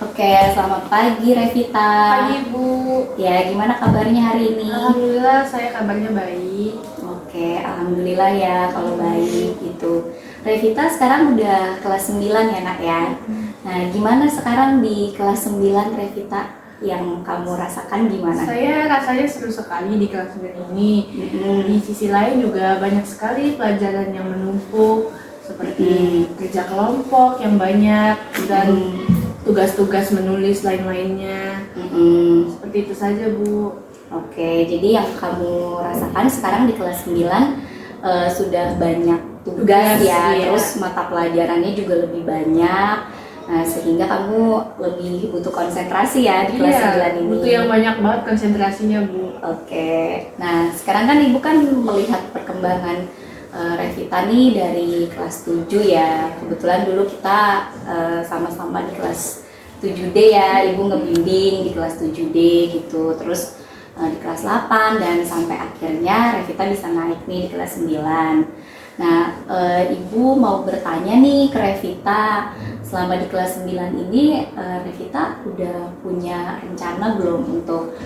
Oke, selamat pagi Revita. Pagi Bu, Ya, gimana kabarnya hari ini? Alhamdulillah saya kabarnya baik. Oke, alhamdulillah ya kalau baik gitu. Revita sekarang udah kelas 9 ya, Nak ya. Nah, gimana sekarang di kelas 9 Revita? Yang kamu rasakan gimana? Saya rasanya seru sekali di kelas 9 ini. Di sisi lain juga banyak sekali pelajaran yang menumpuk seperti kerja kelompok yang banyak dan tugas-tugas menulis lain-lainnya. Seperti itu saja Bu. Oke, jadi yang kamu rasakan sekarang di kelas 9 sudah banyak tugas ya, iya. terus mata pelajarannya juga lebih banyak. Nah, sehingga kamu lebih butuh konsentrasi ya di kelas 9 ini. Butuh yang banyak banget konsentrasinya Bu. Oke, nah sekarang kan Ibu kan melihat perkembangan Revita nih dari kelas 7 ya. Kebetulan dulu kita sama-sama di kelas 7D ya, Ibu ngebimbing di kelas 7D gitu. Terus di kelas 8 dan sampai akhirnya Revita bisa naik nih di kelas 9. Nah, Ibu mau bertanya nih ke Revita, selama di kelas 9 ini Revita udah punya rencana belum untuk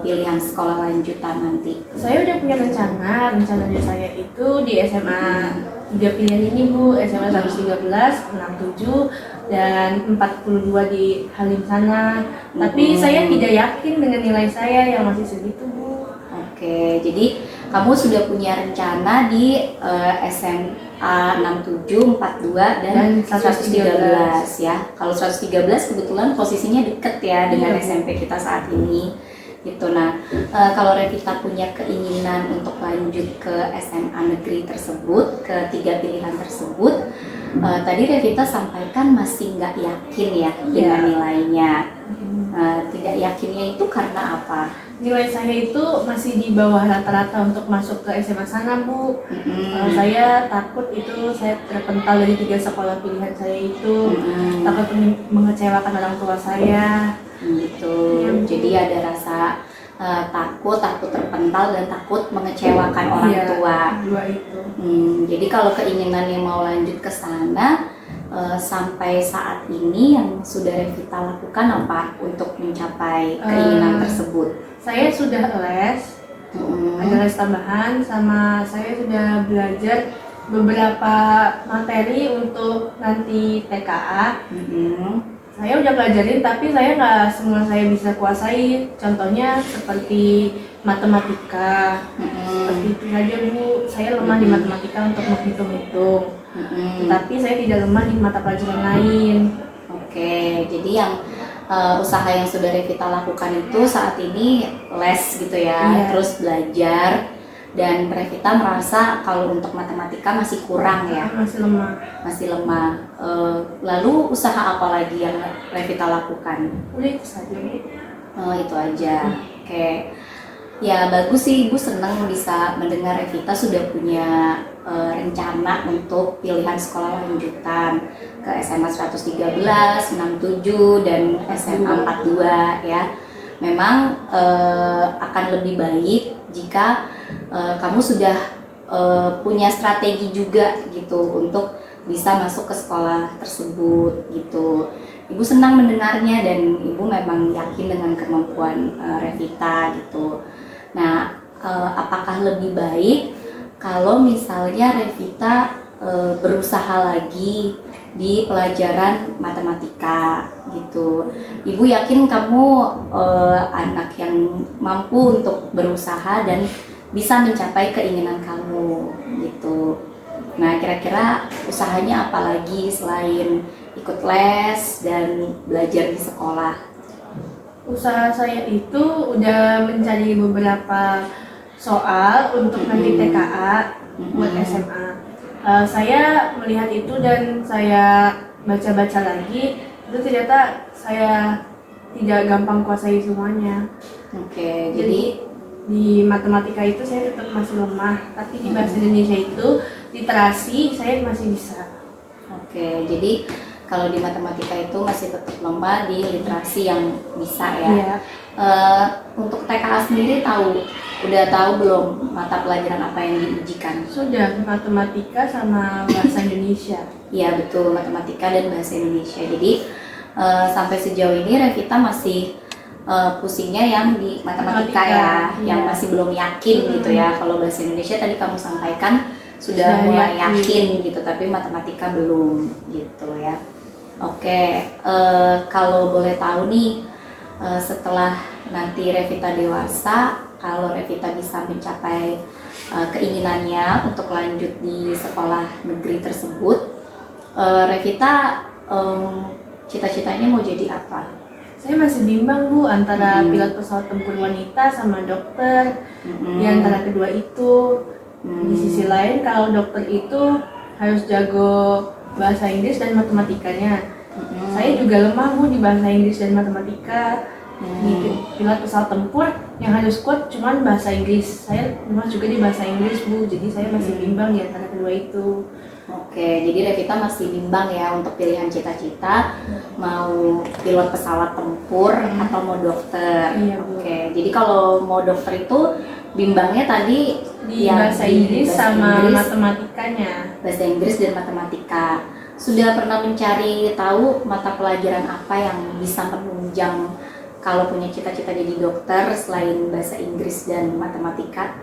pilihan sekolah lanjutan nanti? Saya udah punya rencananya saya itu di SMA 3 pilihan ini Bu, SMA 113, 67 dan 42 di Halim sana. Tapi saya tidak yakin dengan nilai saya yang masih segitu Bu. Oke, jadi kamu sudah punya rencana di SMA 67, 42 dan 113 ya. Kalau 113 kebetulan posisinya deket ya dengan SMP kita saat ini. Gitu. Nah, kalau Revita punya keinginan untuk lanjut ke SMA negeri tersebut, ke 3 pilihan tersebut, tadi Revita sampaikan masih nggak yakin ya dengan nilainya. Tidak yakinnya itu karena apa? Nilai saya itu masih di bawah rata-rata untuk masuk ke SMA sana Bu. Saya takut itu saya terpental dari 3 sekolah pilihan saya itu, takut mengecewakan orang tua saya. Gitu. Jadi ada rasa takut terpental dan takut mengecewakan orang tua. Dua itu. Jadi kalau keinginannya mau lanjut ke sana, sampai saat ini yang sudah Revita lakukan apa untuk mencapai keinginan tersebut? Saya sudah les, ada les tambahan, sama saya sudah belajar beberapa materi untuk nanti TKA. Saya udah pelajarin, tapi saya nggak semua saya bisa kuasai. Contohnya seperti matematika, seperti itu saja Bu. Saya lemah di matematika untuk menghitung-hitung, tapi saya tidak lemah di mata pelajaran lain. Oke, jadi yang usaha yang sudah Revita lakukan itu saat ini les gitu ya, terus belajar. Dan Revita merasa kalau untuk matematika masih kurang ya, masih lemah. Lalu usaha apa lagi yang Revita lakukan? Udah itu saja Bu. Itu aja. Oke. Ya bagus sih, Ibu senang bisa mendengar Revita sudah punya rencana untuk pilihan sekolah lanjutan ke SMA 113, 67 dan SMA 42 ya. Memang akan lebih baik jika kamu sudah punya strategi juga gitu untuk bisa masuk ke sekolah tersebut gitu. Ibu senang mendengarnya dan Ibu memang yakin dengan kemampuan Revita gitu. Nah, apakah lebih baik kalau misalnya Revita berusaha lagi di pelajaran matematika gitu? Ibu yakin kamu anak yang mampu untuk berusaha dan bisa mencapai keinginan kamu gitu. Nah, kira-kira usahanya apa lagi selain ikut les dan belajar di sekolah? Usaha saya itu udah mencari beberapa soal untuk nanti TKA buat SMA. Saya melihat itu dan saya baca-baca lagi, itu ternyata saya tidak gampang kuasai semuanya. Oke, jadi di matematika itu saya tetap masih lemah, tapi di bahasa Indonesia itu literasi saya masih bisa. Oke, jadi kalau di matematika itu masih tetap lemah, di literasi yang bisa ya. Untuk TKA sendiri udah tahu belum mata pelajaran apa yang diujikan? Sudah, matematika sama bahasa Indonesia. Iya betul, matematika dan bahasa Indonesia. Jadi sampai sejauh ini Revita masih pusingnya yang di matematika ya, yang masih belum yakin gitu ya. Kalau bahasa Indonesia tadi kamu sampaikan sudah mulai yakin gitu, tapi matematika belum gitu ya. Oke, kalau boleh tahu nih, setelah nanti Revita dewasa, kalau Revita bisa mencapai keinginannya untuk lanjut di sekolah negeri tersebut, Revita cita-citanya mau jadi apa? Saya masih bimbang Bu antara pilot pesawat tempur wanita sama dokter. Di antara kedua itu. Di sisi lain kalau dokter itu harus jago bahasa Inggris dan matematikanya. Saya juga lemah Bu di bahasa Inggris dan matematika. Di pilot pesawat tempur yang harus kuat cuman bahasa Inggris. Saya lemah juga di bahasa Inggris Bu. Jadi saya masih bimbang di antara kedua itu. Oke, jadi Revita masih bimbang ya untuk pilihan cita-cita, mau pilot pesawat tempur atau mau dokter. Iya, Bu. Oke, jadi kalau mau dokter itu bimbangnya tadi Di bahasa Inggris sama Inggris, matematikanya. bahasa Inggris dan matematika. Sudah pernah mencari tahu mata pelajaran apa yang bisa menunjang kalau punya cita-cita jadi dokter selain bahasa Inggris dan matematika?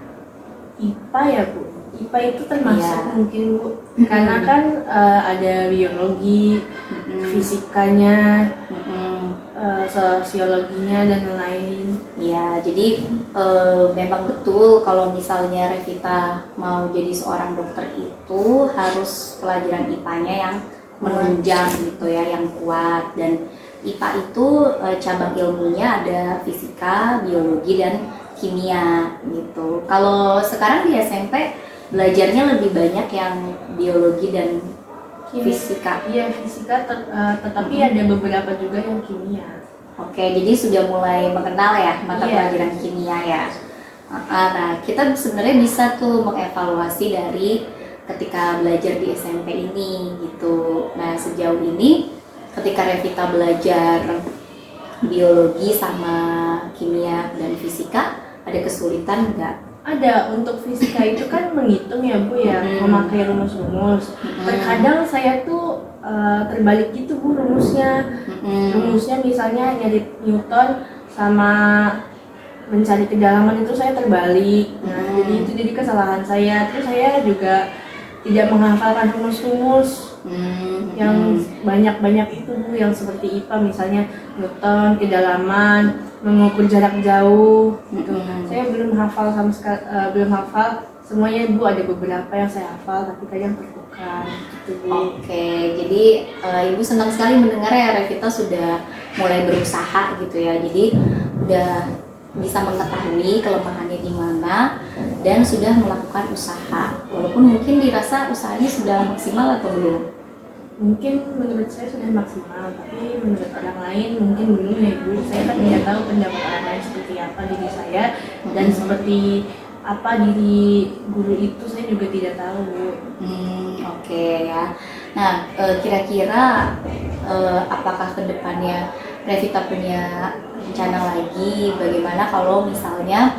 IPA ya Bu. IPA itu termasuk mungkin Bu, karena kan ada biologi, fisikanya, sosiologinya dan lain-lain. Ya, jadi memang betul kalau misalnya Revita mau jadi seorang dokter itu harus pelajaran IPA-nya yang menunjang gitu ya, yang kuat. Dan IPA itu cabang ilmunya ada fisika, biologi, dan kimia gitu. Kalau sekarang di SMP belajarnya lebih banyak yang biologi dan fisika. Iya, fisika, tetapi ada beberapa juga yang kimia. Oke, jadi sudah mulai mengenal ya mata pelajaran kimia ya. Nah, kita sebenarnya bisa tuh mengevaluasi dari ketika belajar di SMP ini gitu. Nah, sejauh ini ketika Revita belajar biologi sama kimia dan fisika, ada kesulitan nggak? Ada, untuk fisika itu kan menghitung ya Bu ya, memakai rumus-rumus. Terkadang saya tuh terbalik gitu Bu rumusnya. Rumusnya misalnya nyari Newton sama mencari kedalaman itu saya terbalik. Nah, jadi kesalahan saya. Terus saya juga tidak menghafalkan rumus-rumus yang banyak-banyak itu Bu, yang seperti IPA misalnya Newton, kedalaman, mengukur jarak jauh gitu. Saya belum hafal sama sekali, belum hafal semuanya Bu, ada beberapa yang saya hafal tapi kadang tertukar gitu Bu. Oke, jadi Ibu senang sekali mendengar ya Revita sudah mulai berusaha gitu ya. Jadi udah bisa mengetahui kelemahannya di mana dan sudah melakukan usaha. Walaupun mungkin dirasa usahanya sudah maksimal atau belum? Mungkin menurut saya sudah maksimal, tapi menurut orang lain mungkin belum ya Bu. Saya kan tidak tahu pendapat orang lain seperti apa diri saya dan seperti apa diri guru itu saya juga tidak tahu Bu. Oke ya. Nah, kira-kira apakah kedepannya Revita punya rencana lagi bagaimana kalau misalnya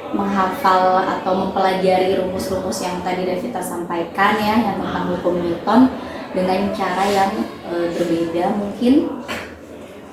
menghafal atau mempelajari rumus-rumus yang tadi Revita sampaikan ya, yang tentang hukum Newton dengan cara yang berbeda mungkin?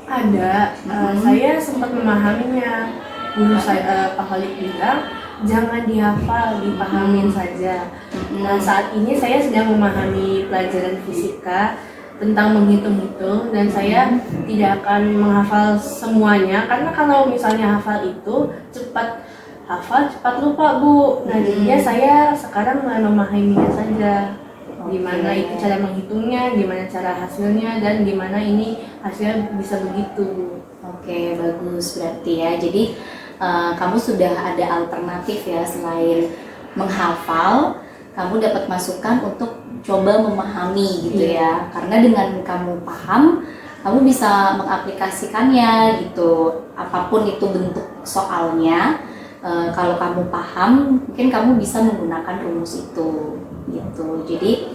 Ada, saya sempat memahaminya. Guru saya, Pak Khalid bilang jangan dihafal, dipahamin saja. Nah, saat ini saya sedang memahami pelajaran fisika tentang menghitung-hitung dan saya tidak akan menghafal semuanya, karena kalau misalnya hafal itu cepat hafal cepat lupa Bu. Nah, jadinya saya sekarang memahaminya saja. Gimana itu cara menghitungnya, gimana cara hasilnya, dan gimana ini hasilnya bisa begitu. Oke, bagus berarti ya. Jadi kamu sudah ada alternatif ya, selain menghafal, kamu dapat masukan untuk coba memahami gitu ya. Karena dengan kamu paham, kamu bisa mengaplikasikannya gitu. Apapun itu bentuk soalnya, kalau kamu paham, mungkin kamu bisa menggunakan rumus itu gitu. Jadi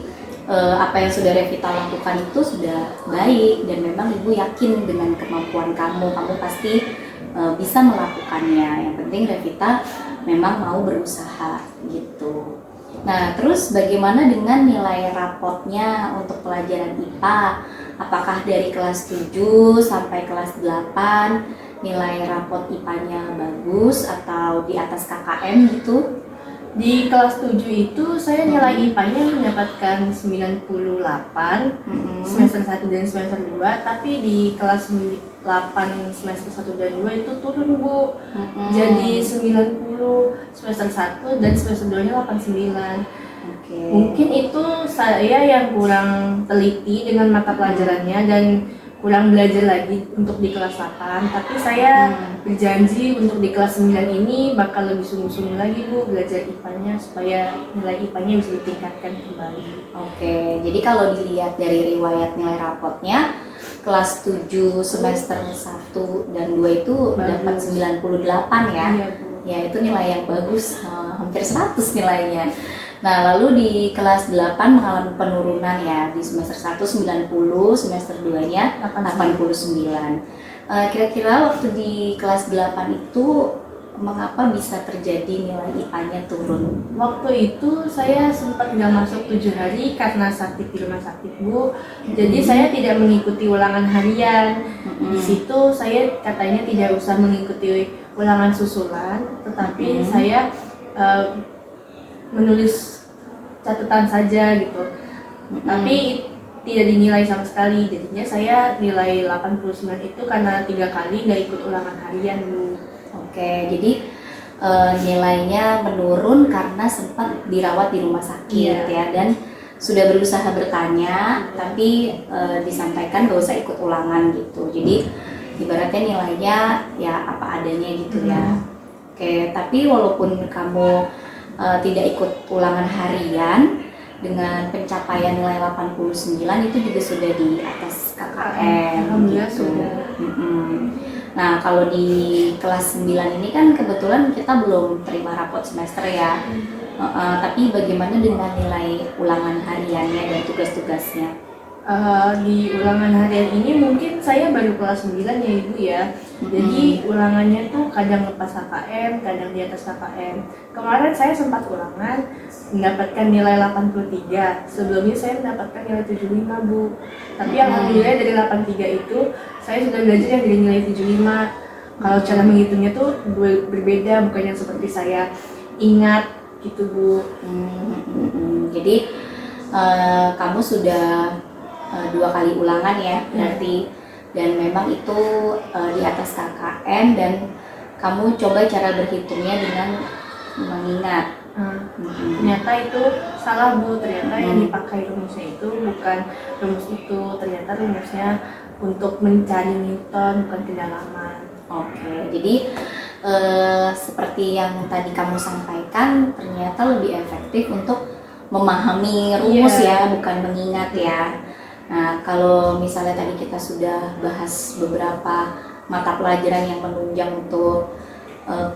apa yang sudah Revita lakukan itu sudah baik dan memang Ibu yakin dengan kemampuan kamu pasti bisa melakukannya. Yang penting Revita memang mau berusaha gitu. Nah, terus bagaimana dengan nilai rapotnya untuk pelajaran IPA? apakah dari kelas 7 sampai kelas 8 nilai rapot IPA-nya bagus atau di atas KKM gitu? Di kelas 7 itu saya nilai IPA-nya mendapatkan 98 semester 1 dan semester 2, tapi di kelas 8 semester 1 dan 2 itu turun Bu. Jadi 90 semester 1 dan semester 2 nya 89. Mungkin itu saya yang kurang teliti dengan mata pelajarannya dan kurang belajar lagi untuk di kelas 8, tapi saya berjanji untuk di kelas 9 ini bakal lebih sungguh-sungguh lagi Bu belajar IPA-nya supaya nilai IPA-nya bisa ditingkatkan kembali. Oke, jadi kalau dilihat dari riwayat nilai rapotnya, kelas 7 semester 1 dan 2 itu dapat 98 ya? Iya Bu. Ya itu nilai yang bagus, hampir 100 nilainya. Nah, lalu di kelas 8 mengalami penurunan ya, di semester 1 90, semester 2-nya 89. Kira-kira waktu di kelas 8 itu mengapa bisa terjadi nilai IPA-nya turun? Waktu itu saya sempat nggak masuk 7 hari karena sakit di rumah sakit Bu. Jadi saya tidak mengikuti ulangan harian. Di situ saya katanya tidak usah mengikuti ulangan susulan, tetapi saya menulis catatan saja gitu. Tapi tidak dinilai sama sekali. Jadinya saya nilai 89 itu karena 3 kali nggak ikut ulangan harian Bu. Oke, jadi nilainya menurun karena sempat dirawat di rumah sakit ya, dan sudah berusaha bertanya tapi disampaikan gak usah ikut ulangan gitu. Jadi ibaratnya nilainya ya apa adanya gitu ya. Oke, tapi walaupun kamu tidak ikut ulangan harian, dengan pencapaian nilai 89 itu juga sudah di atas KKM gitu. Nah, kalau di kelas 9 ini kan kebetulan kita belum terima rapot semester ya. Tapi bagaimana dengan nilai ulangan hariannya dan tugas-tugasnya? Di ulangan harian ini mungkin saya baru kelas 9 ya Ibu ya. Jadi ulangannya tuh kadang lepas KKM, kadang di atas KKM. Kemarin saya sempat ulangan mendapatkan nilai 83. Sebelumnya saya mendapatkan nilai 75 Bu. Tapi alhamdulillah dari 83 itu saya sudah belajar yang dari nilai 75. Kalau cara menghitungnya tuh berbeda, bukan yang seperti saya ingat gitu Bu. Jadi kamu sudah 2 kali ulangan ya berarti, dan memang itu di atas KKM dan kamu coba cara berhitungnya dengan mengingat. Ternyata itu salah Bu, ternyata yang dipakai rumusnya itu bukan rumus itu, ternyata rumusnya untuk mencari Newton bukan kedalaman. Oke, jadi seperti yang tadi kamu sampaikan, ternyata lebih efektif untuk memahami rumus ya, bukan mengingat ya. Nah, kalau misalnya tadi kita sudah bahas beberapa mata pelajaran yang menunjang untuk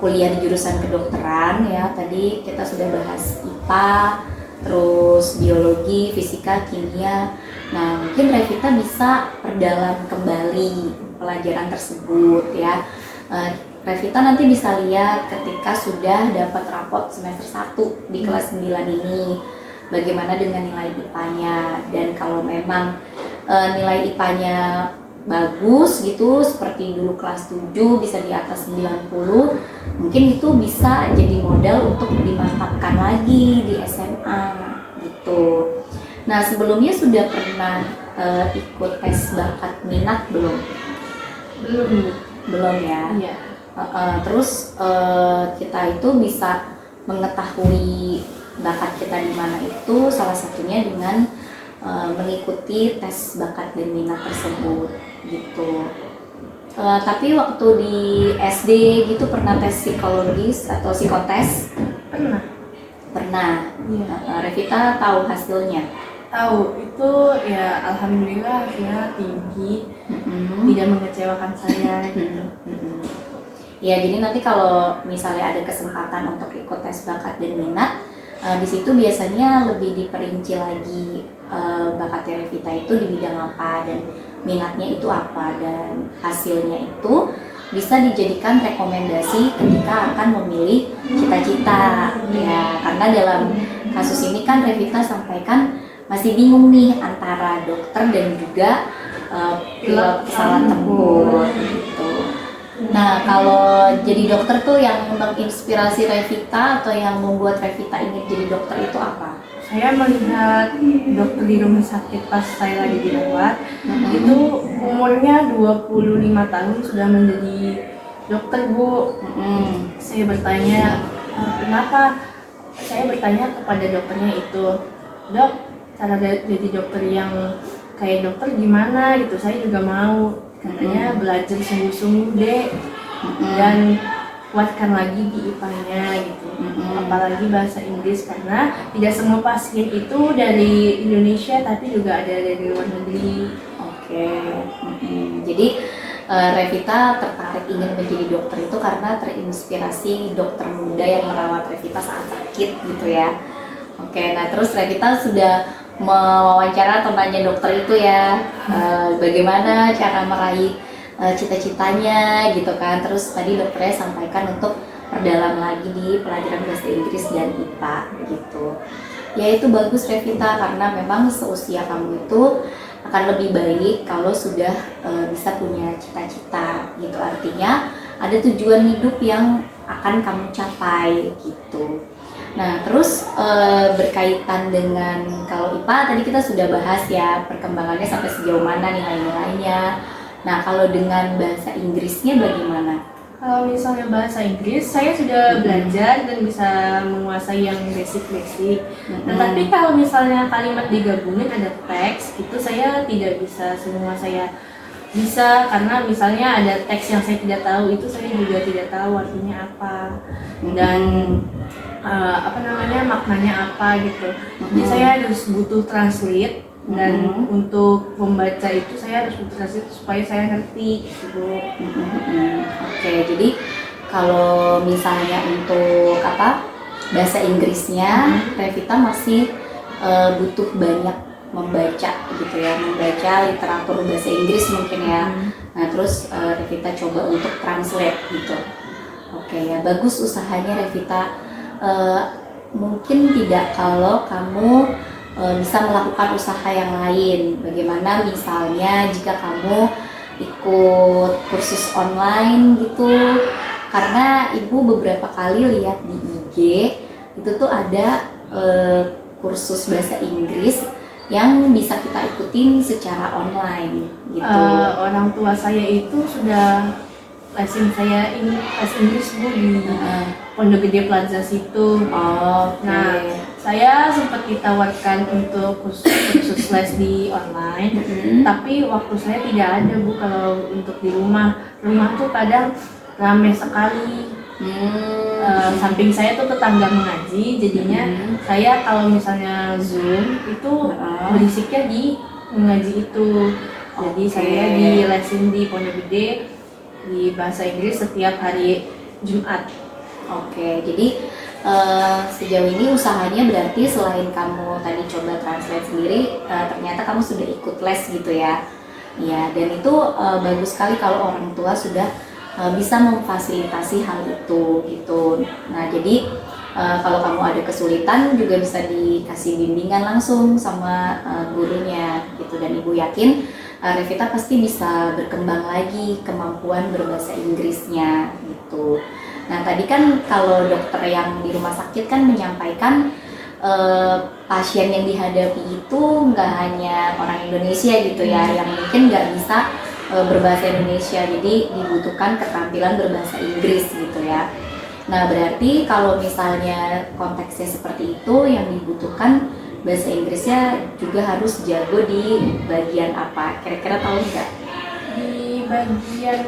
kuliah di jurusan kedokteran ya, tadi kita sudah bahas IPA, terus biologi, fisika, kimia. Nah, mungkin Revita bisa perdalam kembali pelajaran tersebut ya. Revita nanti bisa lihat ketika sudah dapat rapot semester 1 di kelas 9 ini, bagaimana dengan nilai IPA-nya, dan kalau memang nilai IPA-nya bagus gitu seperti dulu kelas 7 bisa di atas 90, mungkin itu bisa jadi modal untuk dimantapkan lagi di SMA gitu. Nah, sebelumnya sudah pernah ikut tes bakat minat belum? Belum ya? Iya. Terus kita itu bisa mengetahui bakat kita di mana itu salah satunya dengan mengikuti tes bakat dan minat tersebut gitu. Tapi waktu di SD gitu pernah tes psikologis atau psikotes? Pernah. Iya. Revita tahu hasilnya? Tahu, itu ya alhamdulillah hasilnya tinggi, tidak mengecewakan saya gitu. Ya, jadi nanti kalau misalnya ada kesempatan untuk ikut tes bakat dan minat, di situ biasanya lebih diperinci lagi bakatnya Revita itu di bidang apa dan minatnya itu apa, dan hasilnya itu bisa dijadikan rekomendasi ketika akan memilih cita-cita ya. Karena dalam kasus ini kan Revita sampaikan masih bingung nih antara dokter dan juga pilot pesawat tempur gitu. Nah, kalau jadi dokter tuh yang menginspirasi Revita atau yang membuat Revita ingin jadi dokter itu apa? Saya melihat dokter di rumah sakit pas saya lagi dirawat, itu umurnya 25 tahun sudah menjadi dokter, Bu. Saya bertanya, kenapa? Saya bertanya kepada dokternya itu, Dok, cara jadi dokter yang kayak dokter gimana gitu, saya juga mau. Katanya belajar sungguh-sungguh deh, dan kuatkan lagi di IPA-nya gitu. Apalagi bahasa Inggris, karena tidak semua pasien itu dari Indonesia tapi juga ada dari luar negeri. Oke. Jadi Revita tertarik ingin menjadi dokter itu karena terinspirasi dokter muda yang merawat Revita saat sakit gitu ya. Oke, nah terus Revita sudah mewawancara temannya dokter itu ya, bagaimana cara meraih cita-citanya gitu kan. Terus tadi dokternya sampaikan untuk perdalam lagi di pelajaran bahasa Inggris dan IPA gitu. Ya itu bagus Revita, karena memang seusia kamu itu akan lebih baik kalau sudah bisa punya cita-cita gitu. Artinya ada tujuan hidup yang akan kamu capai gitu. Nah terus berkaitan dengan kalau IPA tadi kita sudah bahas ya perkembangannya sampai sejauh mana nilai-nilainya. Nah kalau dengan bahasa Inggrisnya bagaimana? Kalau misalnya bahasa Inggris, saya sudah belajar dan bisa menguasai yang basic-basic. Tetapi kalau misalnya kalimat digabungin ada teks, itu saya tidak bisa semua saya bisa, karena misalnya ada teks yang saya tidak tahu, itu saya juga tidak tahu artinya apa dan maknanya apa gitu. Jadi saya harus butuh translate. Dan untuk membaca itu saya harus butuh translate supaya saya ngerti gitu. Oke, jadi kalau misalnya untuk bahasa Inggrisnya, Revita masih butuh banyak membaca gitu ya, membaca literatur bahasa Inggris mungkin ya. Nah terus Revita coba untuk translate gitu. Oke ya, bagus usahanya Revita. Mungkin tidak kalau kamu bisa melakukan usaha yang lain. Bagaimana misalnya jika kamu ikut kursus online gitu, karena ibu beberapa kali lihat di IG itu tuh ada kursus bahasa Inggris yang bisa kita ikutin secara online gitu. Orang tua saya itu sudah lesin saya les Inggris, Bu, di Pondok Gede Plaza situ. Nah, saya sempat ditawarkan untuk kursus les di online, tapi waktu saya tidak ada, Bu. Kalau untuk di rumah tuh kadang ramai sekali. Samping saya tuh tetangga mengaji, jadinya saya kalau misalnya Zoom itu berisiknya di mengaji itu. Jadi saya di lesin di Pondok Gede di bahasa Inggris setiap hari Jumat. Oke, jadi sejauh ini usahanya berarti selain kamu tadi coba translate sendiri, ternyata kamu sudah ikut les gitu ya. Ya, dan itu bagus sekali kalau orang tua sudah bisa memfasilitasi hal itu gitu. Nah, jadi kalau kamu ada kesulitan juga bisa dikasih bimbingan langsung sama gurunya gitu, dan ibu yakin Revita pasti bisa berkembang lagi kemampuan berbahasa Inggrisnya gitu. Nah tadi kan kalau dokter yang di rumah sakit kan menyampaikan pasien yang dihadapi itu nggak hanya orang Indonesia gitu ya, yang mungkin nggak bisa berbahasa Indonesia, jadi dibutuhkan keterampilan berbahasa Inggris gitu ya. Nah berarti kalau misalnya konteksnya seperti itu, yang dibutuhkan bahasa Inggrisnya juga harus jago di bagian apa? Kira-kira tahu nggak? Di bagian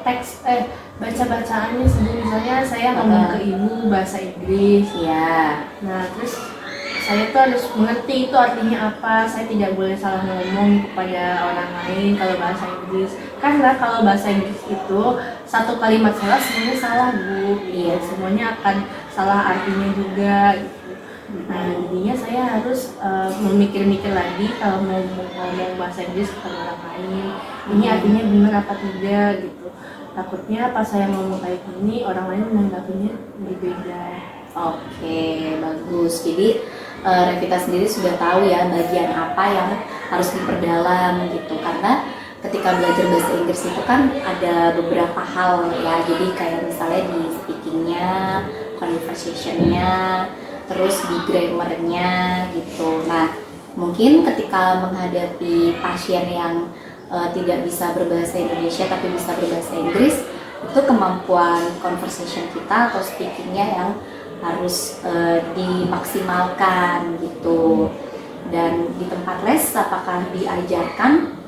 teks, baca-bacaannya sendiri. Misalnya saya ngomong ke ibu bahasa Inggris ya. Nah terus saya tuh harus mengerti itu artinya apa. Saya tidak boleh salah ngomong kepada orang lain kalau bahasa Inggris, karena kalau bahasa Inggris itu satu kalimat salah semuanya salah, Bu. Iya, semuanya akan salah artinya juga gitu. Nah jadinya saya harus memikir-mikir lagi kalau mau ngomong bahasa Inggris kepada orang lain, ini artinya benar apa tidak gitu. Takutnya pas saya ngomong kayak gini orang lain menanggapinya berbeda. Oke, bagus. Jadi Revita sendiri sudah tahu ya bagian apa yang harus diperdalam gitu, karena ketika belajar bahasa Inggris itu kan ada beberapa hal ya, jadi kayak misalnya di speakingnya, conversationnya, terus di grammarnya gitu. Nah mungkin ketika menghadapi pasien yang tidak bisa berbahasa Indonesia tapi bisa berbahasa Inggris, itu kemampuan conversation kita atau speakingnya yang harus dimaksimalkan gitu. Dan di tempat les apakah diajarkan?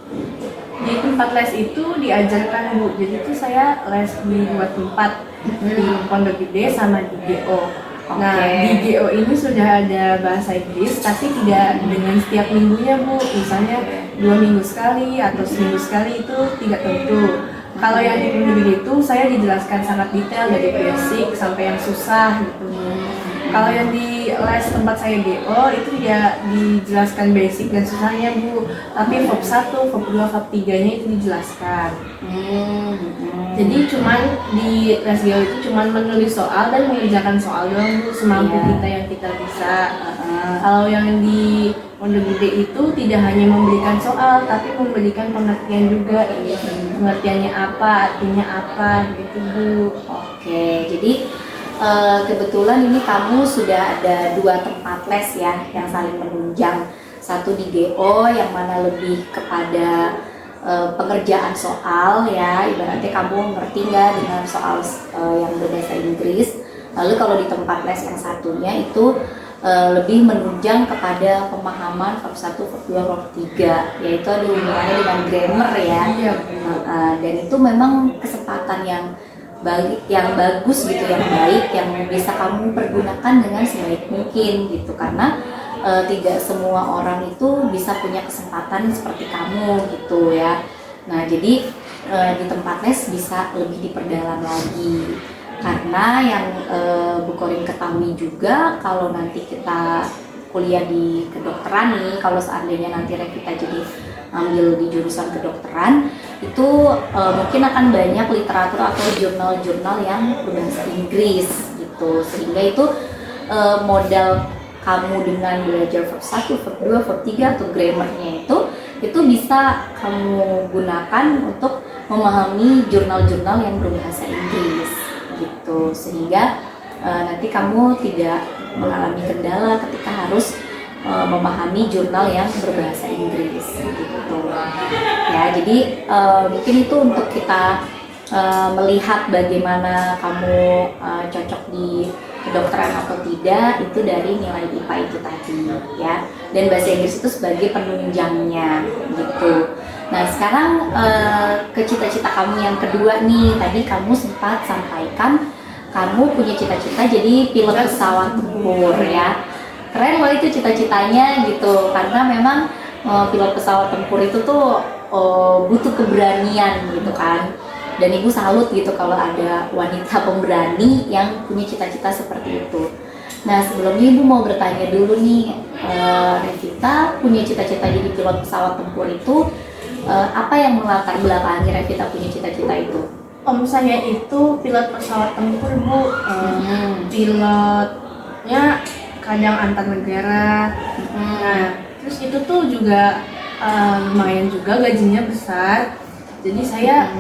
Di tempat les itu diajarkan Bu, jadi itu saya les di 2 tempat, di Pondok Gede sama di GO. Nah di GO ini sudah ada bahasa Inggris tapi tidak dengan setiap minggunya Bu, misalnya 2 minggu sekali atau seminggu sekali, itu tidak tentu. Kalau yang di Pondok Gede itu saya dijelaskan sangat detail dari basic sampai yang susah gitu. Kalau yang di les tempat saya GO itu tidak dijelaskan basic dan susahnya Bu, tapi verb 1, verb 2, verb 3-nya itu dijelaskan. Jadi cuman di les GO itu cuman menulis soal dan mengerjakan soal doang Bu, semampu kita yang kita bisa. Kalau yang di Pondok Gede itu tidak hanya memberikan soal tapi memberikan pengertian juga, pengertiannya apa, artinya apa gitu Bu. Oke, jadi kebetulan ini kamu sudah ada 2 tempat les ya yang saling menunjang. Satu di GO yang mana lebih kepada pengerjaan soal ya, ibaratnya kamu ngerti nggak dengan soal yang berbahasa Inggris. Lalu kalau di tempat les yang satunya itu lebih menunjang kepada pemahaman verb 1, verb 2, verb 3, yaitu ada hubungannya dengan grammar ya. Dan itu memang kesempatan yang bagus gitu, yang baik, yang bisa kamu pergunakan dengan sebaik mungkin gitu, karena tidak semua orang itu bisa punya kesempatan seperti kamu gitu ya. Nah jadi di tempat les bisa lebih diperdalam lagi, karena yang Bu Korin ketahui juga kalau nanti kita kuliah di kedokteran nih, kalau seandainya nanti Revita jadi ambil di jurusan kedokteran, itu mungkin akan banyak literatur atau jurnal-jurnal yang berbahasa Inggris gitu, sehingga itu modal kamu dengan belajar verb 1, verb 2, verb 3 atau grammarnya itu bisa kamu gunakan untuk memahami jurnal-jurnal yang berbahasa Inggris gitu, sehingga nanti kamu tidak mengalami kendala ketika harus memahami jurnal yang berbahasa Inggris gitu ya. Jadi mungkin itu untuk kita melihat bagaimana kamu cocok di kedokteran atau tidak, itu dari nilai IPA itu tadi ya, dan bahasa Inggris itu sebagai penunjangnya gitu. Nah sekarang ke cita-cita kamu yang kedua nih, tadi kamu sempat sampaikan kamu punya cita-cita jadi pilot pesawat tempur ya. Keren loh itu cita-citanya gitu, karena memang pilot pesawat tempur itu tuh butuh keberanian gitu kan, dan ibu salut gitu kalau ada wanita pemberani yang punya cita-cita seperti itu. Nah sebelumnya ibu mau bertanya dulu nih, Revita punya cita-cita jadi pilot pesawat tempur itu apa yang melatar belakangi Revita punya cita-cita itu? Om saya itu pilot pesawat tempur Bu, pilotnya kadang antar negara. Nah, terus itu tuh juga lumayan juga, gajinya besar. Jadi saya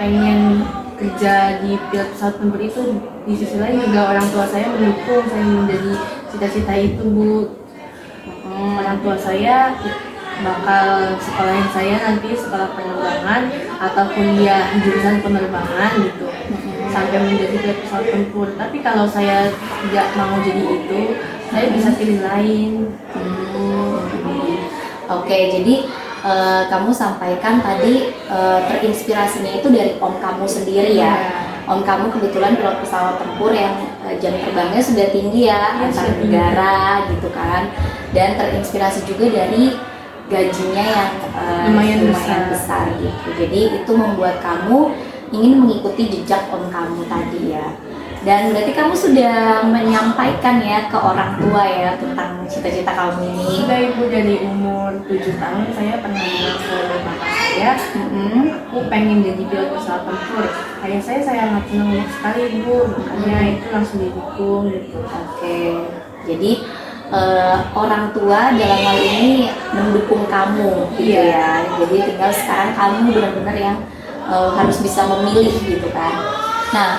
pengen kerja di pilot pesawat tempur itu. Di sisi lain juga orang tua saya mendukung saya menjadi cita-cita itu Bu. Orang tua saya bakal sekolahin saya nanti sekolah penerbangan atau kuliah jurusan penerbangan gitu, sampai menjadi pilot pesawat tempur. Tapi kalau saya tidak mau jadi itu, saya bisa pilih lain. Oke, jadi kamu sampaikan tadi terinspirasinya itu dari om kamu sendiri ya. Om kamu kebetulan pilot pesawat tempur yang jam terbangnya sudah tinggi ya, antar negara gitu kan, dan terinspirasi juga dari gajinya yang lumayan besar gitu. Jadi itu membuat kamu ingin mengikuti jejak om kamu tadi ya. Dan berarti kamu sudah menyampaikan ya ke orang tua ya tentang cita-cita kamu ini. Sudah Ibu, dari umur 7 tahun saya pernah bilang ke bapak saya, aku pengen jadi pilot pesawat tempur. Ayah saya sangat senang sekali Ibu, makanya itu langsung didukung gitu. Oke, jadi orang tua dalam hal ini mendukung kamu gitu ya. Jadi tinggal sekarang kamu benar-benar yang harus bisa memilih gitu kan. Nah,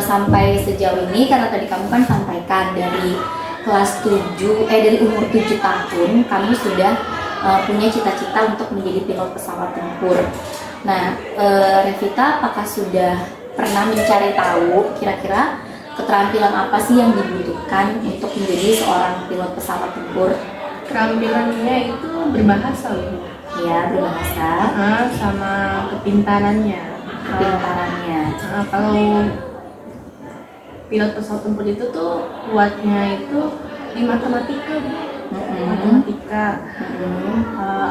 sampai sejauh ini karena tadi kamu kan sampaikan dari kelas 7 dari umur 7 tahun kamu sudah punya cita-cita untuk menjadi pilot pesawat tempur. Nah, Revita apakah sudah pernah mencari tahu kira-kira keterampilan apa sih yang dibutuhkan untuk menjadi seorang pilot pesawat tempur? Keterampilannya itu berbahasa, Bu. Ya, berbahasa. Sama kepintarannya. Kalau pilot pesawat tempur itu tuh kuatnya itu di matematika, Bu. Matematika.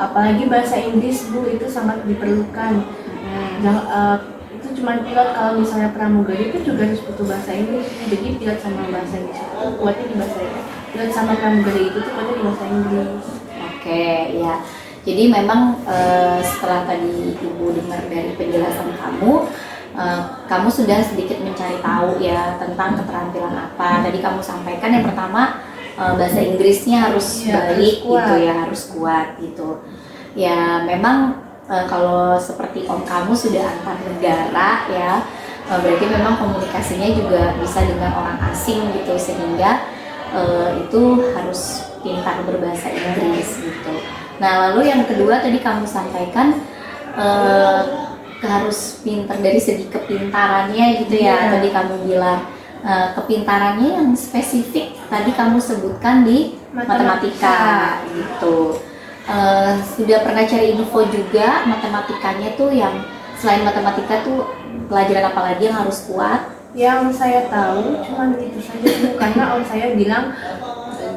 Apalagi bahasa Inggris, Bu, itu sangat diperlukan. Itu cuma pilot, kalau misalnya pramugari itu juga harus butuh bahasa Inggris. Jadi pilot sama bahasa Inggris itu kuatnya di bahasa Inggris. Pilot sama pramugari itu tuh kuatnya di bahasa Inggris. Oke, ya. Jadi memang setelah tadi Ibu dengar dari penjelasan kamu, kamu sudah sedikit mencari tahu ya tentang keterampilan apa. Tadi kamu sampaikan yang pertama bahasa Inggrisnya harus baik gitu ya, harus kuat gitu. Ya memang kalau seperti om kamu sudah antar negara ya, berarti memang komunikasinya juga bisa dengan orang asing gitu, sehingga itu harus pintar berbahasa Inggris gitu. Nah lalu yang kedua tadi kamu sampaikan harus pintar dari segi kepintarannya gitu ya. Tadi kamu bilang kepintarannya yang spesifik tadi kamu sebutkan di matematika gitu. Sudah pernah cari info juga matematikanya tuh yang selain matematika tuh pelajaran apa lagi yang harus kuat? Yang saya tahu cuma itu saja, Bu, karena om saya bilang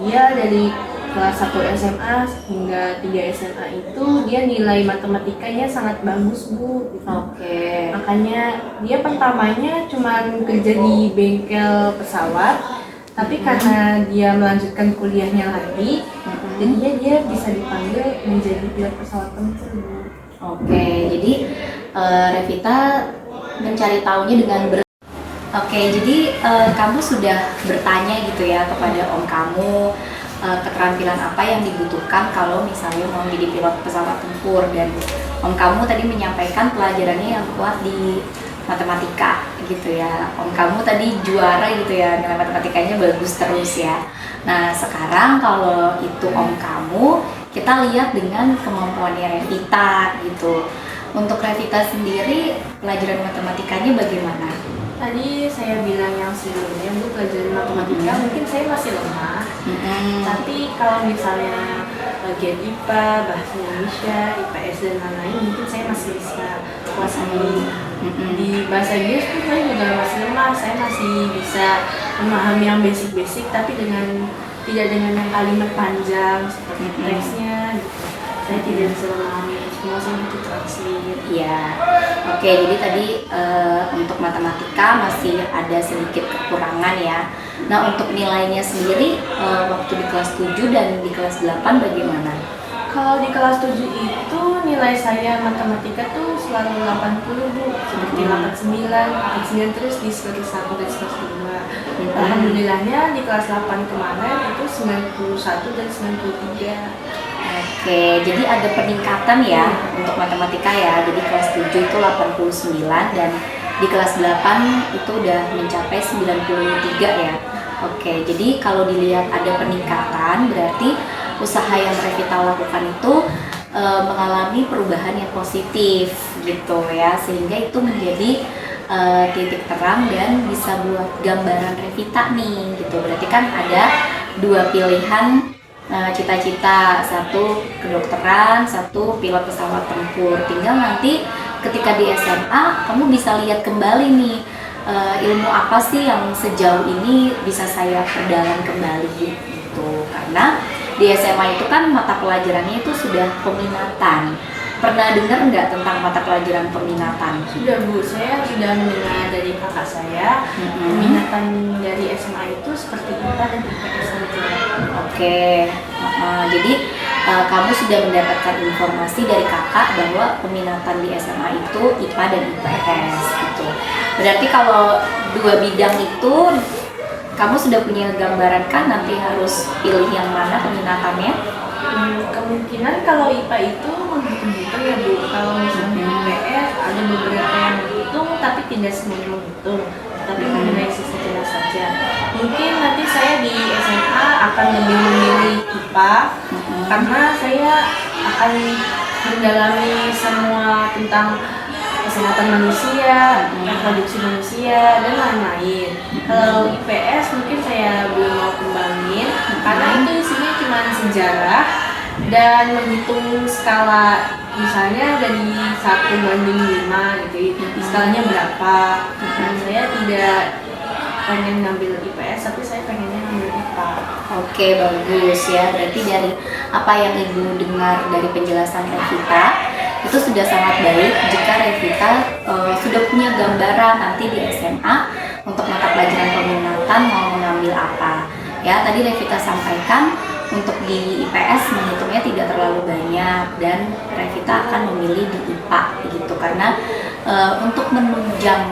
dia dari kelas 1 SMA hingga 3 SMA itu dia nilai matematikanya sangat bagus, Bu. Oke. Makanya dia pertamanya cuma kerja di bengkel pesawat, tapi karena dia melanjutkan kuliahnya lagi, jadinya dia bisa dipanggil menjadi pilot pesawat tempur, Bu. Oke, jadi Revita mencari tahunya dengan Oke, jadi kamu sudah bertanya gitu ya kepada om kamu keterampilan apa yang dibutuhkan kalau misalnya mau jadi pilot pesawat tempur, dan om kamu tadi menyampaikan pelajarannya yang kuat di matematika gitu ya. Om kamu tadi juara gitu ya, nilai matematikanya bagus terus ya. Nah sekarang kalau itu om kamu, kita lihat dengan kemampuannya Revita gitu. Untuk Revita sendiri pelajaran matematikanya bagaimana? Tadi saya bilang yang sebelumnya, Bu, pelajaran matematika mungkin saya masih lemah. Tapi kalau misalnya bagian IPA, bahasa Indonesia, IPS dan lain-lain mungkin saya masih bisa kuasai. Di bahasa Inggris pun saya juga masih lemah. Saya masih bisa memahami yang basic-basic, tapi tidak dengan yang kalimat panjang seperti teksnya gitu. Saya tidak bisa memahami semua, saya butuh translate. Iya. Oke, jadi tadi untuk matematika masih ada sedikit kekurangan ya. Nah, untuk nilainya sendiri waktu di kelas 7 dan di kelas 8 bagaimana? Kalau di kelas 7 itu nilai saya matematika tuh selalu 80, Bu. Seperti 89 terus di semester 1 dan semester 2. Alhamdulillahnya di kelas 8 kemarin itu 91 dan 93. Oke, jadi ada peningkatan ya untuk matematika ya. Jadi kelas 7 itu 89 dan di kelas 8 itu udah mencapai 93 ya. Oke, jadi kalau dilihat ada peningkatan berarti usaha yang Revita lakukan itu mengalami perubahan yang positif gitu ya, sehingga itu menjadi titik terang dan bisa buat gambaran Revita nih gitu. Berarti kan ada dua pilihan cita-cita, satu kedokteran, satu pilot pesawat tempur. Tinggal nanti ketika di SMA kamu bisa lihat kembali nih ilmu apa sih yang sejauh ini bisa saya perdalam kembali gitu. Karena di SMA itu kan mata pelajarannya itu sudah peminatan. Pernah dengar nggak tentang mata pelajaran peminatan? Sudah, Bu, saya sudah mendengar dari kakak saya. Peminatan dari SMA itu seperti IPA dan IPS saja. Oke, jadi kamu sudah mendapatkan informasi dari kakak bahwa peminatan di SMA itu IPA dan IPS gitu. Berarti kalau dua bidang itu kamu sudah punya gambaran kan nanti harus pilih yang mana peminatannya? Kemungkinan kalau IPA itu menghitung-hitung ya Bu. Kalau misalnya IPS ada beberapa yang menghitung tapi tidak semuanya menghitung, tapi mengenai sisi jelas saja. Mungkin nanti saya di SMA akan lebih memilih IPA karena saya akan mendalami semua tentang kesehatan manusia, reproduksi manusia, dan lain-lain. Kalau IPS mungkin saya belum mau kembangin karena itu isinya cuma sejarah dan menghitung skala, misalnya dari 1:5 gitu, skalanya berapa. Nah, saya tidak pengen ngambil IPS, tapi saya pengennya ngambil IPA. Oke, bagus ya. Berarti dari apa yang Ibu dengar dari penjelasan Revita, itu sudah sangat baik jika Revita sudah punya gambaran nanti di SMA untuk mata pelajaran peminatan mau mengambil apa. Ya, tadi Revita sampaikan untuk di IPS menghitungnya tidak terlalu banyak dan Revita akan memilih di IPA gitu karena untuk menunjang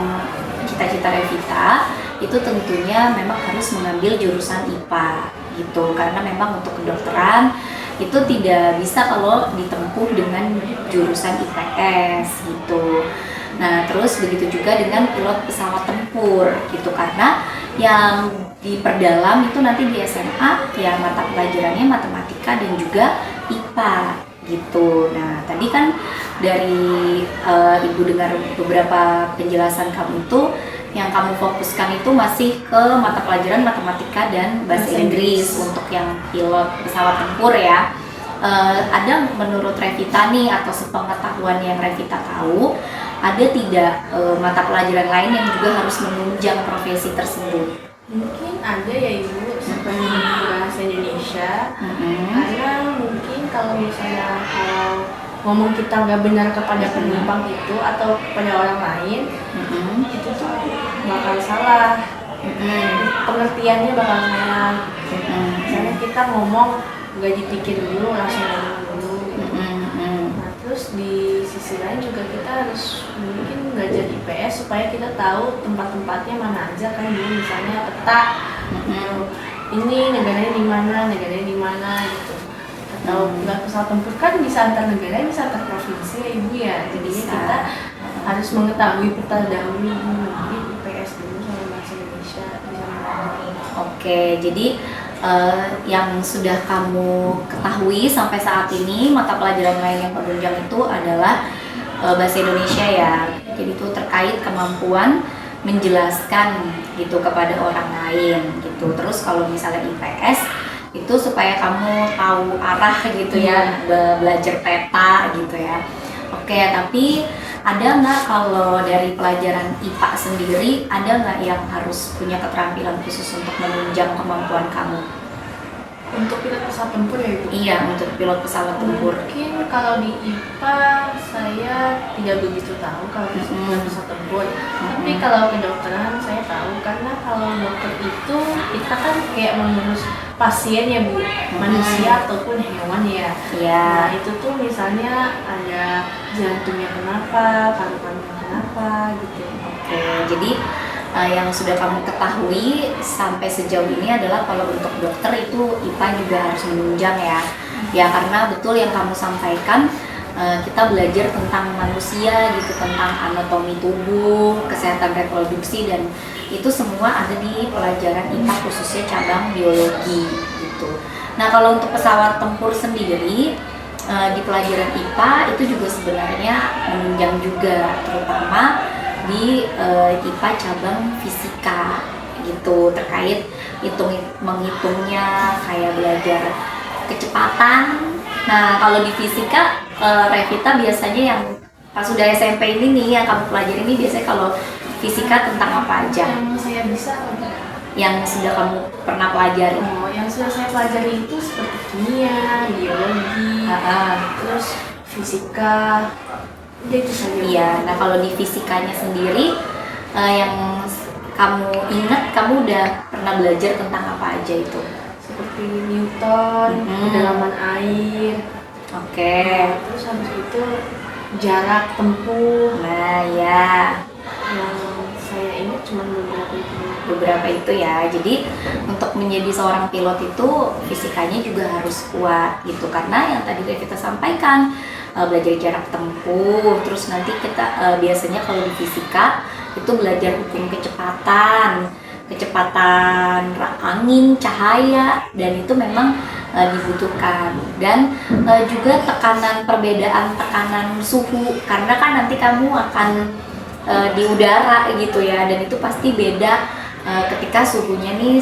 cita-cita Revita itu tentunya memang harus mengambil jurusan IPA gitu karena memang untuk kedokteran itu tidak bisa kalau ditempuh dengan jurusan IPS gitu. Nah, terus begitu juga dengan pilot pesawat tempur gitu karena yang diperdalam itu nanti di SMA ya mata pelajarannya matematika dan juga IPA gitu. Nah, tadi kan dari Ibu dengar beberapa penjelasan kamu itu yang kamu fokuskan itu masih ke mata pelajaran matematika dan bahasa Inggris untuk yang pilot pesawat tempur ya. Ada menurut Revita nih atau sepengetahuan yang Revita tahu, ada tidak mata pelajaran lain yang juga harus menunjang profesi tersebut? Mungkin ada ya Ibu, seperti bahasa Indonesia, karena mungkin kalau misalnya kalau ngomong kita nggak benar kepada penumpang itu atau kepada orang lain, itu tuh bakal salah, pengertiannya bakal salah. Misalnya kita ngomong nggak dipikir dulu, langsung ngomong dulu. Nah, terus di sisi lain juga kita harus mungkin belajar IPS supaya kita tahu tempat-tempatnya mana aja kan dulu, misalnya peta, ini negaranya di mana gitu. Atau nggak pesawat tempur kan bisa antar negara, bisa antar provinsi ya Ibu ya. Jadinya kita harus mengetahui peta dahulu, mungkin IPS dulu sama bahasa Indonesia bisa mengerti. Oke, jadi yang sudah kamu ketahui sampai saat ini mata pelajaran lain yang menunjang itu adalah bahasa Indonesia ya. Jadi itu terkait kemampuan menjelaskan gitu kepada orang lain gitu. Terus kalau misalnya IPS itu supaya kamu tahu arah gitu ya, belajar peta gitu ya. Oke, tapi ada nggak kalau dari pelajaran IPA sendiri, ada nggak yang harus punya keterampilan khusus untuk menunjang kemampuan kamu? Untuk pilot pesawat tempur ya Ibu? Iya, untuk pilot pesawat tempur. Mungkin kalau di IPA saya tidak begitu tahu kalau pilot pesawat tempur. Tapi kalau kedokteran saya tahu, karena kalau dokter itu kita kan kayak mengurus pasien ya Bu, manusia ataupun hewan ya. Iya. Nah itu tuh misalnya ada jantungnya kenapa, paru-parunya kenapa gitu. Oke, jadi yang sudah kamu ketahui sampai sejauh ini adalah kalau untuk dokter itu IPA juga harus menunjang ya. Ya karena betul yang kamu sampaikan, kita belajar tentang manusia gitu, tentang anatomi tubuh, kesehatan reproduksi, dan itu semua ada di pelajaran IPA khususnya cabang biologi gitu. Nah kalau untuk pesawat tempur sendiri di pelajaran IPA itu juga sebenarnya menunjang juga, terutama di IPA cabang fisika gitu, terkait menghitungnya, kayak belajar kecepatan. Nah kalau di fisika Revita biasanya yang pas sudah SMP ini nih yang kamu pelajari ini biasanya kalau fisika tentang apa aja? Yang saya bisa Yang sudah kamu pernah pelajari? yang sudah saya pelajari itu seperti kimia, biologi, terus fisika. Udah itu saja. Iya, nah kalau di fisikanya sendiri yang kamu ingat, kamu udah pernah belajar tentang apa aja itu? Seperti Newton, kedalaman air. Oke. Terus habis itu jarak tempuh. Nah ya, Yang saya ingat cuma beberapa itu. beberapa itu ya. Jadi untuk menjadi seorang pilot itu fisikanya juga harus kuat gitu, karena yang tadi kita sampaikan belajar jarak tempuh, terus nanti kita biasanya kalau di fisika itu belajar hukum kecepatan angin, cahaya, dan itu memang dibutuhkan. Dan juga perbedaan tekanan suhu, karena kan nanti kamu akan di udara gitu ya, dan itu pasti beda ketika suhunya nih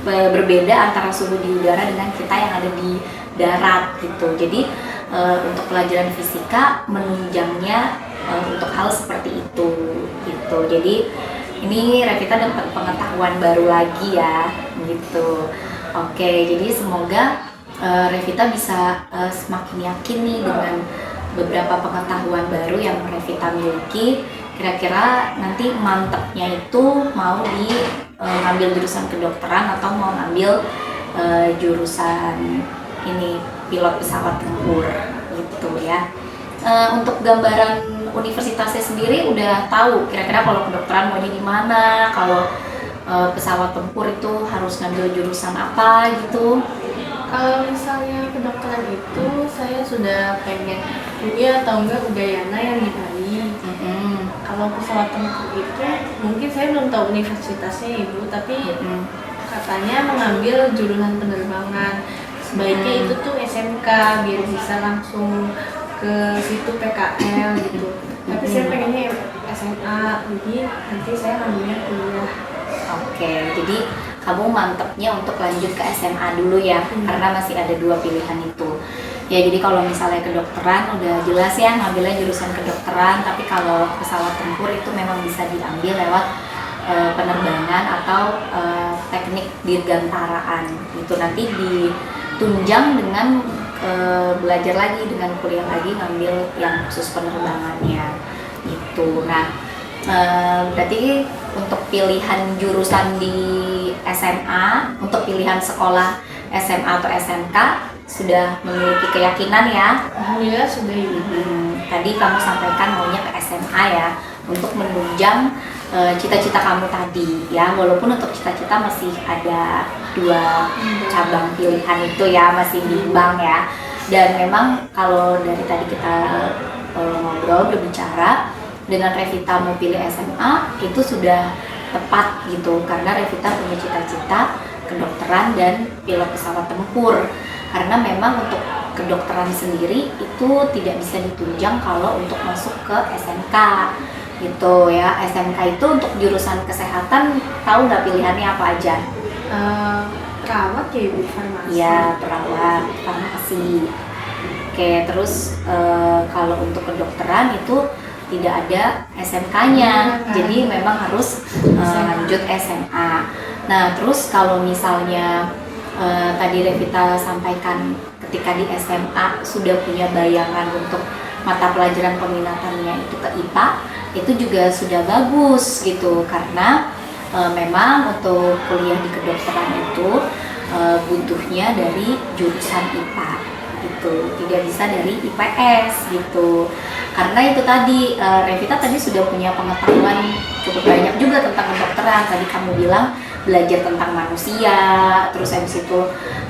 berbeda antara suhu di udara dengan kita yang ada di darat gitu. Jadi untuk pelajaran fisika menunjangnya untuk hal seperti itu gitu. Jadi ini Revita dapat pengetahuan baru lagi ya gitu. Oke, jadi semoga Revita bisa semakin yakin nih dengan beberapa pengetahuan baru yang Revita miliki. Kira-kira nanti mantepnya itu mau ngambil jurusan kedokteran atau mau ngambil jurusan ini pilot pesawat tempur gitu ya. Untuk gambaran universitasnya sendiri udah tahu kira-kira kalau kedokteran maunya di mana, kalau pesawat tempur itu harus ngambil jurusan apa gitu. Kalau misalnya kedokteran itu saya sudah pengen kuliah atau enggak Udayana yang di Bali. Kalau pesawat tempur itu mungkin saya belum tahu universitasnya Ibu, tapi katanya mengambil jurusan penerbangan. Sebaiknya itu tuh SMK biar bisa langsung ke situ PKL gitu. Tapi saya pengennya SMA, jadi nanti saya ngambilnya kuliah. Oke, jadi kamu mantepnya untuk lanjut ke SMA dulu ya, karena masih ada dua pilihan itu. Ya, jadi kalau misalnya kedokteran udah jelas ya ngambilnya jurusan kedokteran, tapi kalau pesawat tempur itu memang bisa diambil lewat penerbangan atau teknik dirgantaraan gitu. Nanti ditunjang dengan belajar lagi, dengan kuliah lagi ngambil yang khusus penerbangannya gitu. Nah, berarti untuk pilihan jurusan di SMA, untuk pilihan sekolah SMA atau SMK sudah memiliki keyakinan ya? Alhamdulillah sudah Ibu. Tadi kamu sampaikan maunya ke SMA ya, untuk menunjang cita-cita kamu tadi ya, walaupun untuk cita-cita masih ada dua cabang pilihan itu ya, masih bimbang ya. Dan memang kalau dari tadi kita ngobrol berbicara, dengan Revita mau pilih SMA itu sudah tepat gitu, karena Revita punya cita-cita kedokteran dan pilot pesawat tempur. Karena memang untuk kedokteran sendiri itu tidak bisa ditunjang kalau untuk masuk ke SMK gitu ya. SMK itu untuk jurusan kesehatan, tahu nggak pilihannya apa aja? Perawat ya Ibu, farmasi. Iya, perawat, farmasi. Oke, terus kalau untuk kedokteran itu tidak ada SMK-nya, jadi memang harus lanjut SMA. Nah, terus kalau misalnya tadi Revita sampaikan ketika di SMA sudah punya bayangan untuk mata pelajaran peminatannya itu ke IPA, itu juga sudah bagus gitu, karena memang untuk kuliah di kedokteran itu butuhnya dari jurusan IPA gitu, tidak bisa dari IPS gitu. Karena itu tadi Revita tadi sudah punya pengetahuan cukup banyak juga tentang kedokteran. Tadi kamu bilang belajar tentang manusia, terus habis itu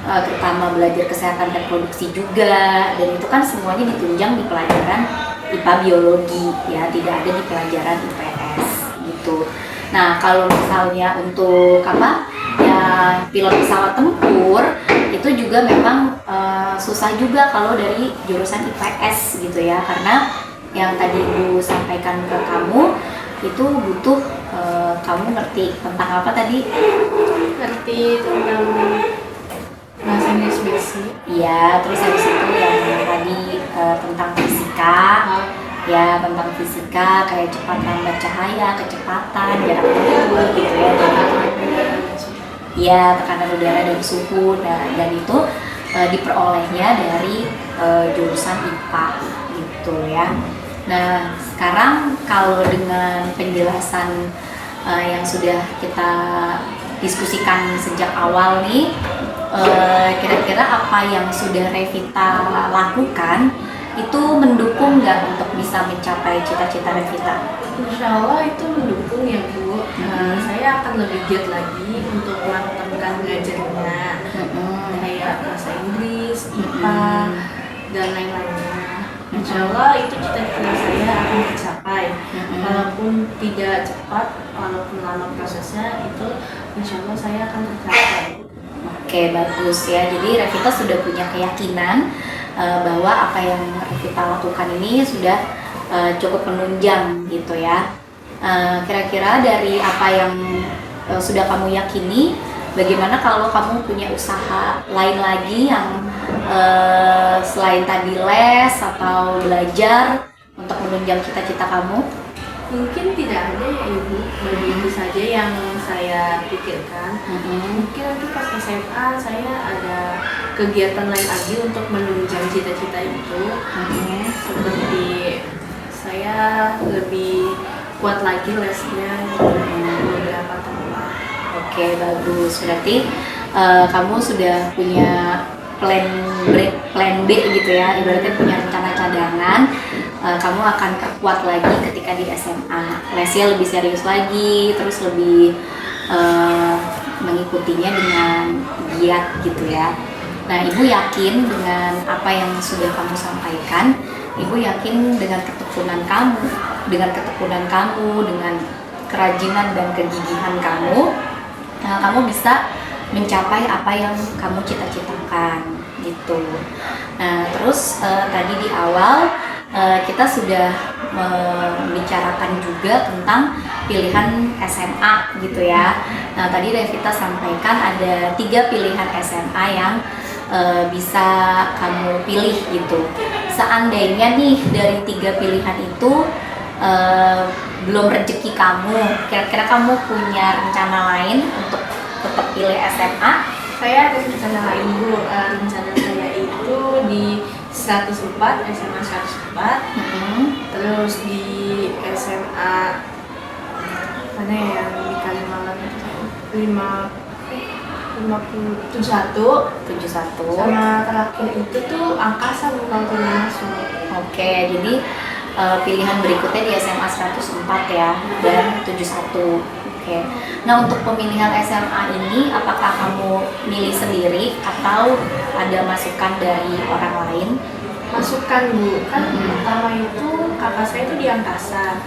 terutama belajar kesehatan reproduksi juga, dan itu kan semuanya ditunjang di pelajaran IPA biologi ya, tidak ada di pelajaran IPS gitu. Nah, kalau misalnya untuk pilot pesawat tempur itu juga memang susah juga kalau dari jurusan IPS gitu ya, karena yang tadi Ibu sampaikan ke kamu itu butuh kamu ngerti tentang apa tadi? Ngerti tentang bahasa Inggris basic. Iya, terus habis itu yang tadi tentang fisika. Ya, tentang fisika kayak cepat lambat cahaya, kecepatan, jarak tempuh gitu ya. Iya, tekanan udara dan suhu, dan itu diperolehnya dari jurusan IPA gitu ya. Nah, sekarang kalau dengan penjelasan yang sudah kita diskusikan sejak awal nih, kira-kira apa yang sudah Revita lakukan itu mendukung nggak untuk bisa mencapai cita-cita Revita? Insya Allah itu mendukung ya Bu. Saya akan lebih giat lagi untuk melakukan belajarnya, kayak bahasa Inggris, IPA, dan lain-lainnya. Insya Allah itu cita-cita saya akan tercapai. Walaupun tidak cepat, walaupun lama prosesnya, itu insya Allah saya akan tercapai. Oke, bagus ya. Jadi Revita sudah punya keyakinan bahwa apa yang Revita lakukan ini sudah cukup menunjang gitu ya. Kira-kira dari apa yang sudah kamu yakini, bagaimana kalau kamu punya usaha lain lagi yang selain tadi les atau belajar untuk menunjang cita-cita kamu? Mungkin tidak ada ya Ibu, bagi itu saja yang saya pikirkan. Mungkin nanti pas SMA saya ada kegiatan lain lagi untuk menunjang cita-cita itu. Seperti saya lebih kuat lagi lesnya di beberapa tempat. Oke, bagus. Berarti kamu sudah punya plan B gitu ya, ibaratnya punya rencana cadangan. Kamu akan perkuat lagi ketika di SMA, lesnya lebih serius lagi, terus lebih mengikutinya dengan giat gitu ya. Nah, Ibu yakin dengan apa yang sudah kamu sampaikan, Ibu yakin dengan ketekunan kamu, dengan kerajinan dan kegigihan kamu, kamu bisa mencapai apa yang kamu cita-citakan gitu. Nah, terus tadi di awal kita sudah membicarakan juga tentang pilihan SMA gitu ya. Nah, tadi Revita sampaikan ada 3 pilihan SMA yang bisa kamu pilih gitu. Seandainya nih dari 3 pilihan itu belum rezeki kamu, kira-kira kamu punya rencana lain untuk tetap pilih SMA? Saya ada rencana lain Bu. Rencana saya itu di 104, SMA 104, terus di SMA mana ya yang di Kalimalang itu 71, sama terakhir itu tuh angkasa Bu kalau tidak masuk. Oke, jadi pilihan berikutnya di SMA 104 ya, dan 71. Oke. Nah, untuk pemilihan SMA ini apakah kamu milih sendiri atau ada masukan dari orang lain? Masukan Bu, kan pertama itu kakak saya itu di angkasa.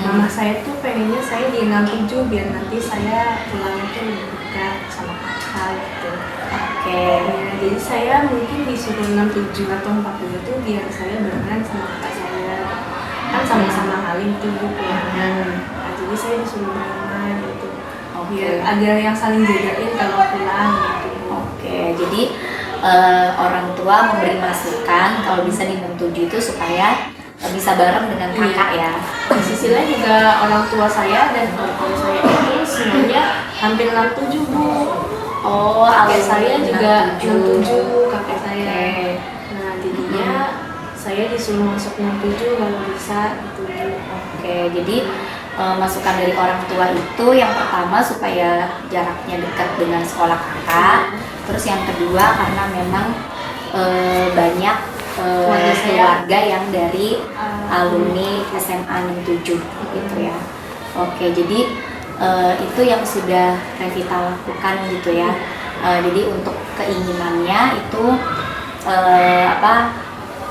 Mama saya tuh pengennya saya di 67 biar nanti saya pulangnya tuh lebih dekat sama kakak gitu. Oke. Ya, jadi saya mungkin disuruh 67 atau 40 tuh biar saya barengan sama kakak saya. Kan sama-sama Halim tuh Bu pulangnya. Nah, jadi saya disuruh barengan gitu. Biar ada yang saling jagain kalau pulang gitu. Oke, jadi orang tua memberi masukan kalau bisa di 67 itu supaya bisa bareng dengan kakak ya. Di sisi lain juga orang tua saya dan orang tua saya itu semuanya hampir 67 Bu. Oh, kakek saya juga 67 kakek saya. Nah, jadinya saya disuruh masuk 67 kalau bisa gitu. Oke, jadi masukan dari orang tua itu yang pertama supaya jaraknya dekat dengan sekolah kakak, terus yang kedua karena memang banyak keluarga yang dari alumni SMA 67 gitu ya. Oke, jadi itu yang sudah Revita lakukan gitu ya. Jadi untuk keinginannya itu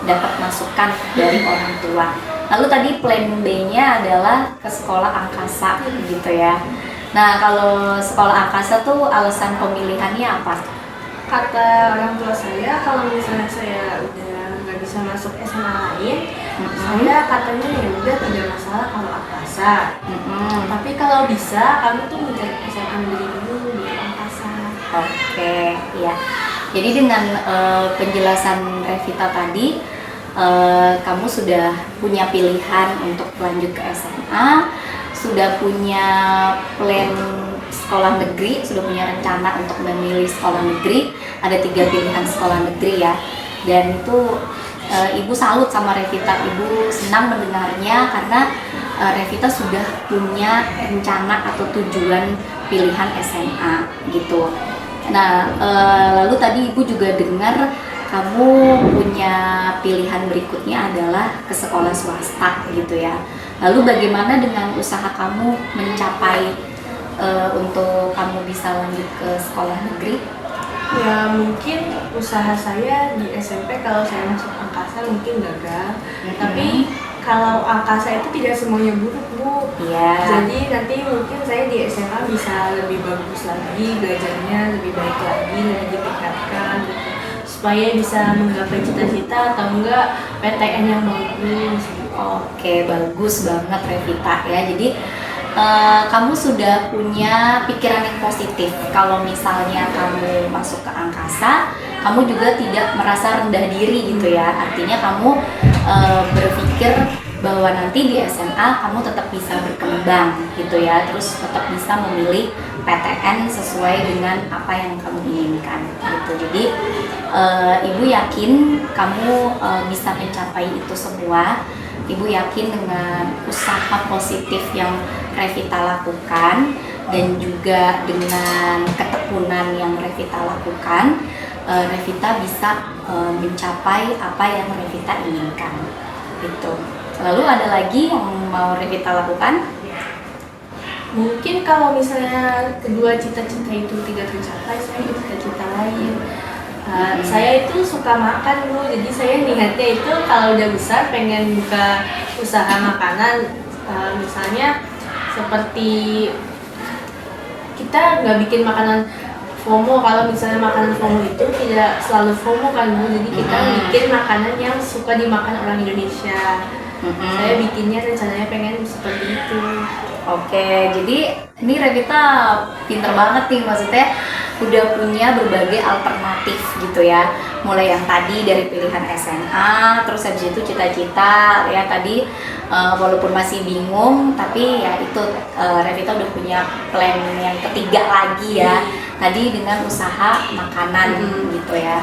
dapat masukan dari orang tua. Lalu tadi plan B-nya adalah ke sekolah angkasa gitu ya. Nah, kalau sekolah angkasa tuh alasan pemilihannya apa? Kata orang tua saya kalau misalnya saya udah nggak bisa masuk SMA lain, saya katanya ya udah tidak masalah kalau angkasa. Tapi kalau bisa kamu tuh mencari SMA negeri dulu di angkasa. Oke, ya. Jadi dengan penjelasan Revita tadi, kamu sudah punya pilihan untuk lanjut ke SMA, sudah punya plan sekolah negeri, sudah punya rencana untuk memilih sekolah negeri. Ada 3 pilihan sekolah negeri ya, dan itu Ibu salut sama Revita. Ibu senang mendengarnya karena Revita sudah punya rencana atau tujuan pilihan SMA gitu. Nah, lalu tadi Ibu juga dengar kamu punya pilihan berikutnya adalah ke sekolah swasta gitu ya. Lalu bagaimana dengan usaha kamu mencapai untuk kamu bisa lanjut ke sekolah negeri? Ya mungkin usaha saya di SMP kalau saya masuk angkasa mungkin gagal. Tapi kalau angkasa itu tidak semuanya buruk, Bu. Iya. Jadi nanti mungkin saya di SMA bisa lebih bagus lagi, belajarnya lebih baik lagi, lebih ditingkatkan gitu. Supaya bisa menggapai cita-cita atau enggak PTN yang bagus gitu. Oke, bagus banget Revita ya. Jadi kamu sudah punya pikiran yang positif. Kalau misalnya kamu masuk ke angkasa, kamu juga tidak merasa rendah diri gitu ya. Artinya kamu berpikir bahwa nanti di SMA kamu tetap bisa berkembang gitu ya. Terus tetap bisa memilih PTN sesuai dengan apa yang kamu inginkan gitu. Jadi Ibu yakin kamu bisa mencapai itu semua. Ibu yakin dengan usaha positif yang Revita lakukan dan juga dengan ketekunan yang Revita lakukan, Revita bisa mencapai apa yang Revita inginkan. Gitu. Lalu ada lagi yang mau Revita lakukan? Mungkin kalau misalnya kedua cita-cita itu tidak tercapai, saya ada cita-cita lain. Saya itu suka makan, Bu, jadi saya niatnya itu kalau udah besar pengen buka usaha makanan. Misalnya seperti kita nggak bikin makanan FOMO, kalau misalnya makanan FOMO itu tidak selalu FOMO kan, Bu, jadi kita bikin makanan yang suka dimakan orang Indonesia. Saya bikinnya rencananya pengen seperti itu. Oke, jadi ini Revita pinter banget nih, maksudnya udah punya berbagai alternatif gitu ya. Mulai yang tadi dari pilihan SMA, terus habis itu cita-cita ya tadi walaupun masih bingung, tapi ya itu Revita udah punya plan yang ketiga lagi ya. Tadi dengan usaha makanan gitu ya.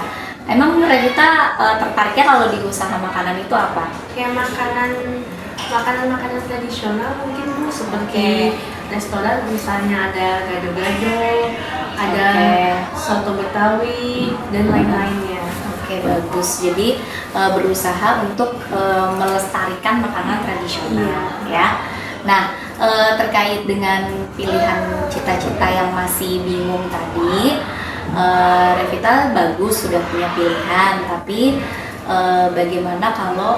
Emang Revita tertariknya kalau di usaha makanan itu apa? Kayak makanan tradisional mungkin, Bu, seperti restoran misalnya ada gado-gado, ada soto Betawi dan lain-lainnya. Oke, bagus. Jadi berusaha untuk melestarikan makanan tradisional ya. Nah, terkait dengan pilihan cita-cita yang masih bingung tadi, Revita bagus sudah punya pilihan, tapi bagaimana kalau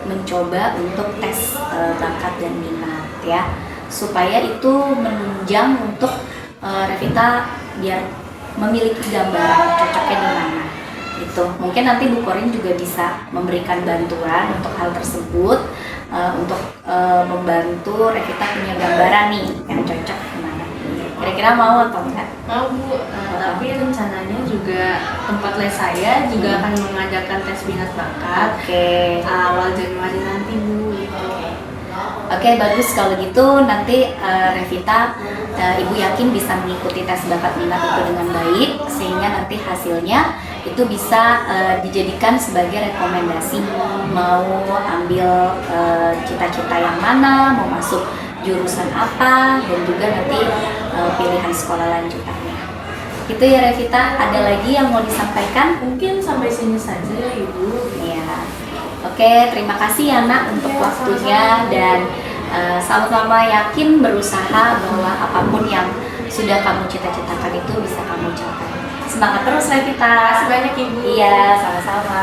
mencoba untuk tes bakat dan minat ya, supaya itu menunjang untuk Revita biar memiliki gambaran cocoknya di mana. Itu mungkin nanti Bu Korin juga bisa memberikan bantuan untuk hal tersebut, untuk membantu Revita punya gambaran nih yang cocok di mana. Kira-kira mau atau enggak? Mau, Bu, tapi rencananya juga tempat les saya juga akan mengadakan tes minat bakat awal Januari nanti, Bu. Oke, bagus kalau gitu. Nanti Revita, Ibu yakin bisa mengikuti tes bakat minat itu dengan baik, sehingga nanti hasilnya itu bisa dijadikan sebagai rekomendasi mau ambil cita-cita yang mana, mau masuk jurusan apa, dan juga nanti pilihan sekolah lanjutannya. Itu ya Revita. Ada lagi yang mau disampaikan? Mungkin sampai sini saja ya, Ibu. Ya. Oke, terima kasih ya Nak untuk waktunya, dan sama-sama yakin berusaha bahwa apapun yang sudah kamu cita-citakan itu bisa kamu capai. Semangat terus Revita. Terima kasih banyak, Ibu. Iya, sama-sama.